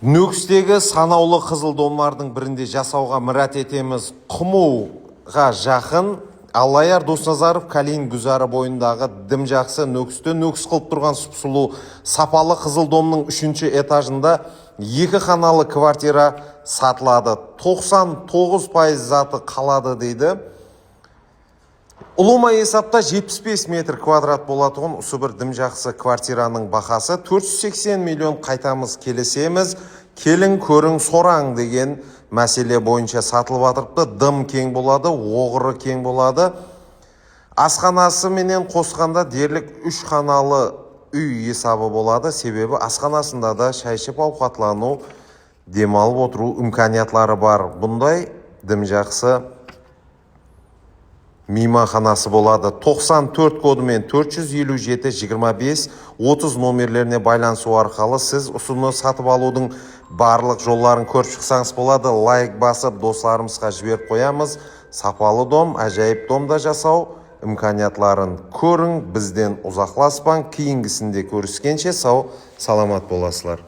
Нөкістегі санаулы қызыл домлардың бірінде жасауға мұрат етеміз. Құмуға жақын Аллаяр Досназаров Калин Гүзары бойындағы дым жақсы нөкісті нөкіс қылып тұрған сұлу сапалы қызыл домның 3-ші этажында 2 қаналы квартира сатылады. 99% заты қалады дейді. Ұлыма есапта 75 метр квадрат болатығын ұсы бір дым жақсы квартираның бақасы 480 миллион қайтамыз келесеміз. Келін көрің сораң деген мәселе бойынша сатылып атырыпты. Дым кең болады, оғыры кең болады. Асханасы менен қосқанда дерлік 3 қаналы үй есабы болады. Себебі асханасында да шай ішіп ауқатлану, демалып отыру имканиятлары бар. Бұндай дым жақсы мейманханасы болады. 94 кодымен 457-25-30 номерлеріне байланысу арқылы сіз ұсыны сатып алудың барлық жолларын көріп шықсаңыз болады. Лайк басып достарымызға жіберіп қоямыз. Сапалы дом, әжайып домда жасау имканиятларын көрің, бізден ұзақласпаң. Кейінгісінде көріскенше сау, саламат боласылар.